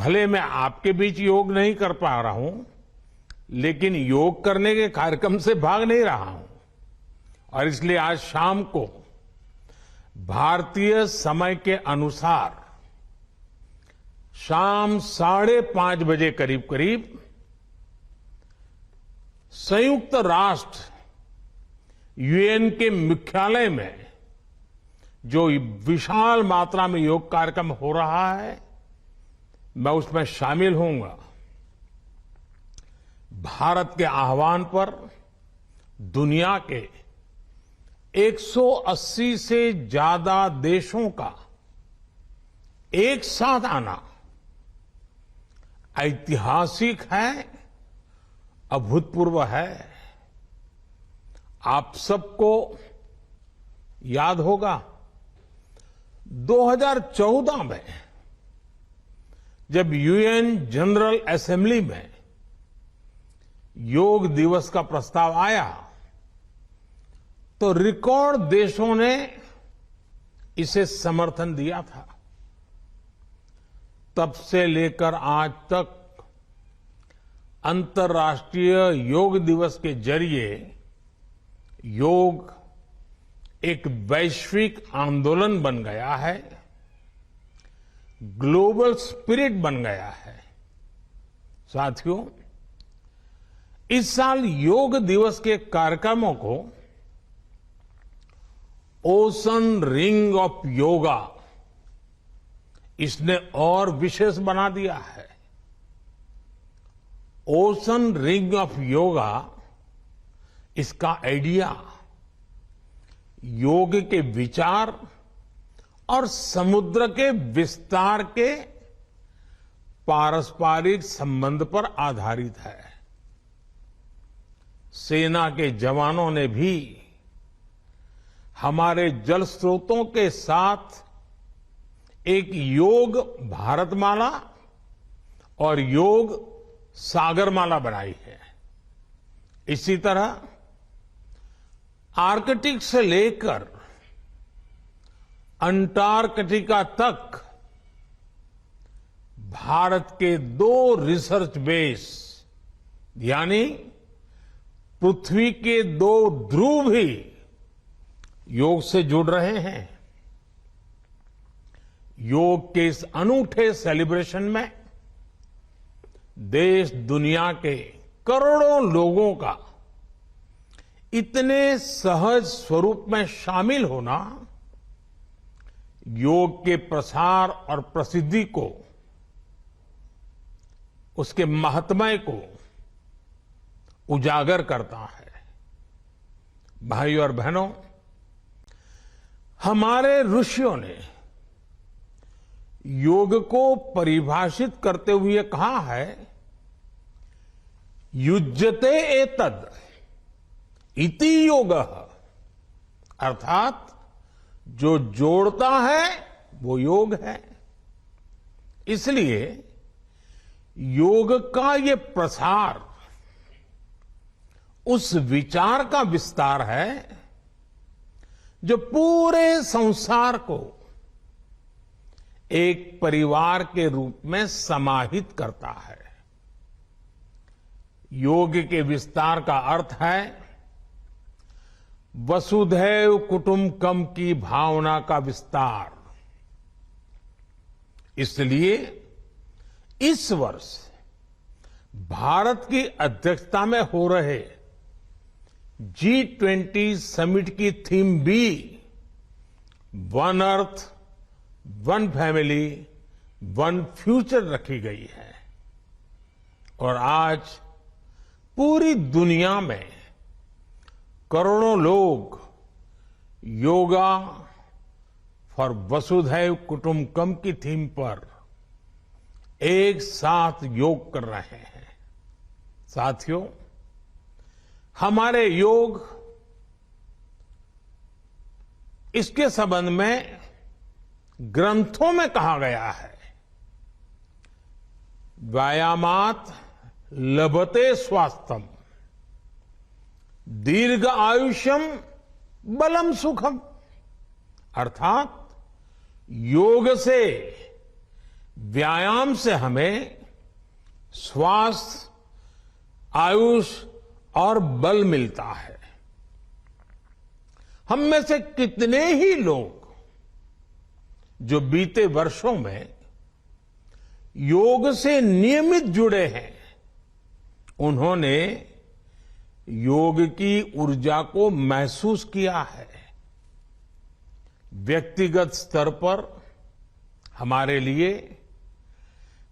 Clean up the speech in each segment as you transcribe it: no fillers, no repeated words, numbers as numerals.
भले मैं आपके बीच योग नहीं कर पा रहा हूं, लेकिन योग करने के कार्यक्रम से भाग नहीं रहा हूं। और इसलिए आज शाम को भारतीय समय के अनुसार शाम 5:30 बजे करीब करीब संयुक्त राष्ट्र यूएन के मुख्यालय में जो विशाल मात्रा में योग कार्यक्रम हो रहा है, मैं उसमें शामिल होऊंगा। भारत के आह्वान पर दुनिया के 180 से ज्यादा देशों का एक साथ आना ऐतिहासिक है, अभूतपूर्व है। आप सबको याद होगा 2014 में जब यूएन जनरल असेंबली में योग दिवस का प्रस्ताव आया तो रिकॉर्ड देशों ने इसे समर्थन दिया था। तब से लेकर आज तक अंतर्राष्ट्रीय योग दिवस के जरिए योग एक वैश्विक आंदोलन बन गया है, ग्लोबल स्पिरिट बन गया है। साथियों, इस साल योग दिवस के कार्यक्रमों को ओशन रिंग ऑफ योगा इसने और विशेष बना दिया है। ओशन रिंग ऑफ योगा, इसका आइडिया योग के विचार और समुद्र के विस्तार के पारस्परिक संबंध पर आधारित है। सेना के जवानों ने भी हमारे जल स्रोतों के साथ एक योग भारतमाला और योग सागरमाला बनाई है। इसी तरह आर्कटिक से लेकर अंटार्कटिका तक भारत के 2 रिसर्च बेस यानी पृथ्वी के 2 ध्रुव भी योग से जुड़ रहे हैं। योग के इस अनूठे सेलिब्रेशन में देश दुनिया के करोड़ों लोगों का इतने सहज स्वरूप में शामिल होना योग के प्रसार और प्रसिद्धि को, उसके महात्म्य को उजागर करता है। भाइयों और बहनों, हमारे ऋषियों ने योग को परिभाषित करते हुए कहा है, युज्यते एतद इति योगः, अर्थात जो जोड़ता है वो योग है। इसलिए योग का ये प्रसार उस विचार का विस्तार है जो पूरे संसार को एक परिवार के रूप में समाहित करता है। योग के विस्तार का अर्थ है वसुधैव कुटुंबकम की भावना का विस्तार। इसलिए इस वर्ष भारत की अध्यक्षता में हो रहे G20 समिट की थीम भी one earth, one family, one future रखी गई है। और आज पूरी दुनिया में करोड़ों लोग योगा फॉर वसुधैव कुटुंबकम की थीम पर एक साथ योग कर रहे हैं। साथियों, हमारे योग इसके संबंध में ग्रंथों में कहा गया है, व्यायामात लभते स्वास्थ्यम दीर्घ आयुष्यम बलम सुखम, अर्थात योग से व्यायाम से हमें स्वास्थ्य, आयुष और बल मिलता है। हम में से कितने ही लोग जो बीते वर्षों में योग से नियमित जुड़े हैं, उन्होंने योग की ऊर्जा को महसूस किया है। व्यक्तिगत स्तर पर हमारे लिए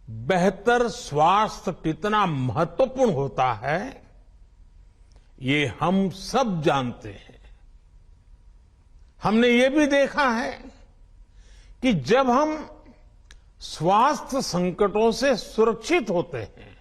बेहतर स्वास्थ्य कितना महत्वपूर्ण होता है, ये हम सब जानते हैं। हमने ये भी देखा है कि जब हम स्वास्थ्य संकटों से सुरक्षित होते हैं,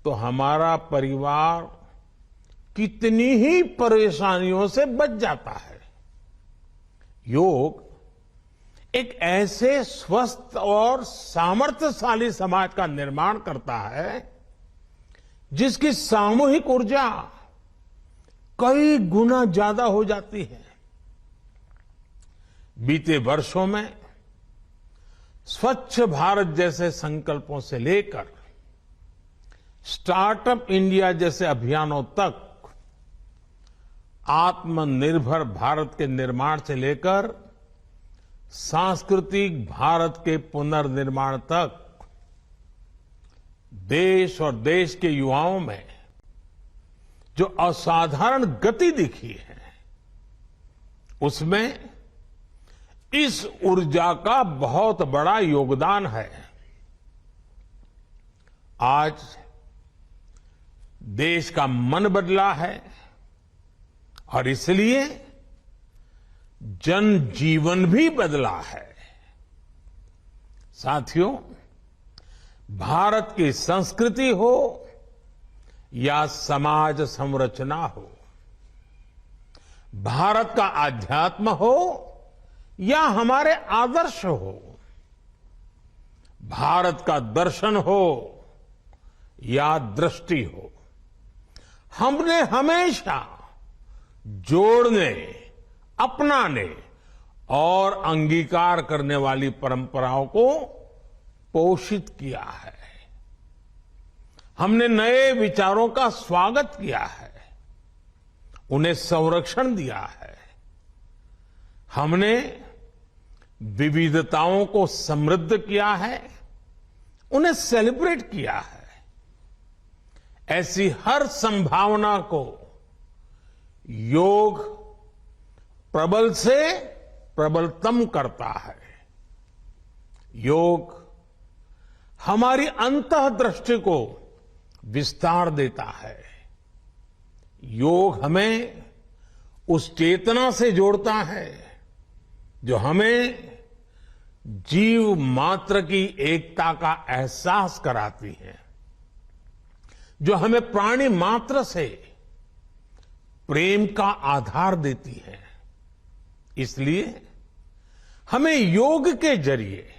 तो हमारा परिवार कितनी ही परेशानियों से बच जाता है। योग एक ऐसे स्वस्थ और सामर्थ्यशाली समाज का निर्माण करता है जिसकी सामूहिक ऊर्जा कई गुना ज्यादा हो जाती है। बीते वर्षों में स्वच्छ भारत जैसे संकल्पों से लेकर स्टार्टअप इंडिया जैसे अभियानों तक, आत्मनिर्भर भारत के निर्माण से लेकर सांस्कृतिक भारत के पुनर्निर्माण तक, देश और देश के युवाओं में जो असाधारण गति दिखी है, उसमें इस ऊर्जा का बहुत बड़ा योगदान है। आज देश का मन बदला है और इसलिए जनजीवन भी बदला है। साथियों, भारत की संस्कृति हो या समाज संरचना हो, भारत का आध्यात्म हो या हमारे आदर्श हो, भारत का दर्शन हो या दृष्टि हो, हमने हमेशा जोड़ने, अपनाने और अंगीकार करने वाली परंपराओं को पोषित किया है। हमने नए विचारों का स्वागत किया है, उन्हें संरक्षण दिया है। हमने विविधताओं को समृद्ध किया है, उन्हें सेलिब्रेट किया है। ऐसी हर संभावना को योग प्रबल से प्रबलतम करता है। योग हमारी अंतःदृष्टि को विस्तार देता है। योग हमें उस चेतना से जोड़ता है जो हमें जीव मात्र की एकता का एहसास कराती है, जो हमें प्राणी मात्र से प्रेम का आधार देती है। इसलिए हमें योग के जरिए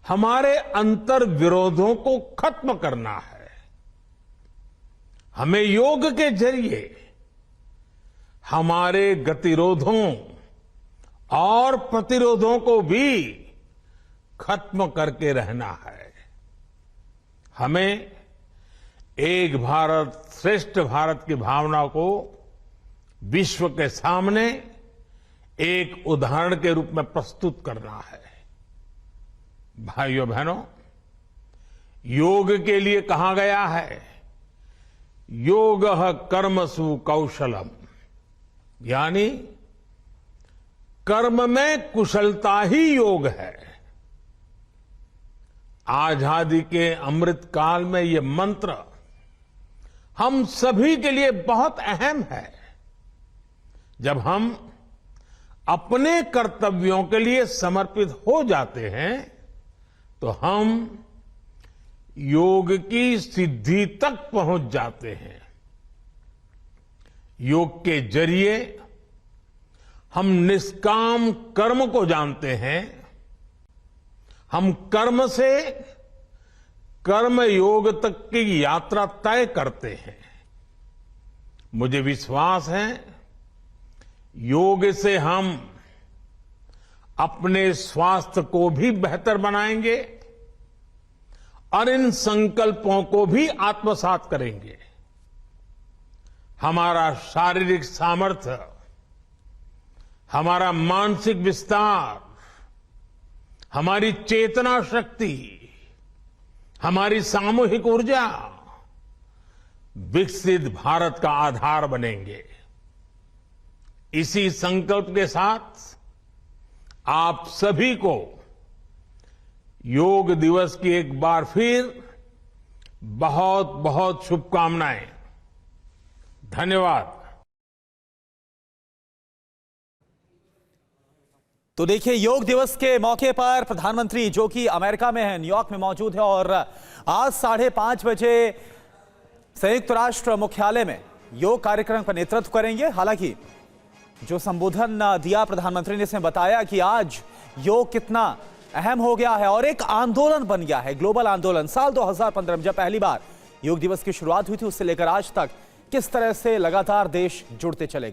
हमारे अंतर विरोधों को खत्म करना है। हमें योग के जरिए हमारे गतिरोधों और प्रतिरोधों को भी खत्म करके रहना है। हमें एक भारत श्रेष्ठ भारत की भावना को विश्व के सामने एक उदाहरण के रूप में प्रस्तुत करना है। भाइयों बहनों, योग के लिए कहा गया है, योगः कर्मसु कौशलम, यानी कर्म में कुशलता ही योग है। आजादी के अमृत काल में ये मंत्र हम सभी के लिए बहुत अहम है। जब हम अपने कर्तव्यों के लिए समर्पित हो जाते हैं, तो हम योग की सिद्धि तक पहुंच जाते हैं। योग के जरिए हम निष्काम कर्म को जानते हैं। हम कर्म से कर्म योग तक की यात्रा तय करते हैं। मुझे विश्वास है, योग से हम अपने स्वास्थ्य को भी बेहतर बनाएंगे और इन संकल्पों को भी आत्मसात करेंगे। हमारा शारीरिक सामर्थ्य, हमारा मानसिक विस्तार, हमारी चेतना शक्ति, हमारी सामूहिक ऊर्जा विकसित भारत का आधार बनेंगे। इसी संकल्प के साथ आप सभी को योग दिवस की एक बार फिर बहुत बहुत शुभकामनाएं। धन्यवाद। तो देखिए, योग दिवस के मौके पर प्रधानमंत्री जो कि अमेरिका में है, न्यूयॉर्क में मौजूद है और आज 5:30 बजे संयुक्त राष्ट्र मुख्यालय में योग कार्यक्रम का नेतृत्व करेंगे। हालांकि जो संबोधन दिया प्रधानमंत्री ने, इसमें बताया कि आज योग कितना अहम हो गया है और एक आंदोलन बन गया है, ग्लोबल आंदोलन। साल 2015 में जब पहली बार योग दिवस की शुरुआत हुई थी, उससे लेकर आज तक किस तरह से लगातार देश जुड़ते चले गए।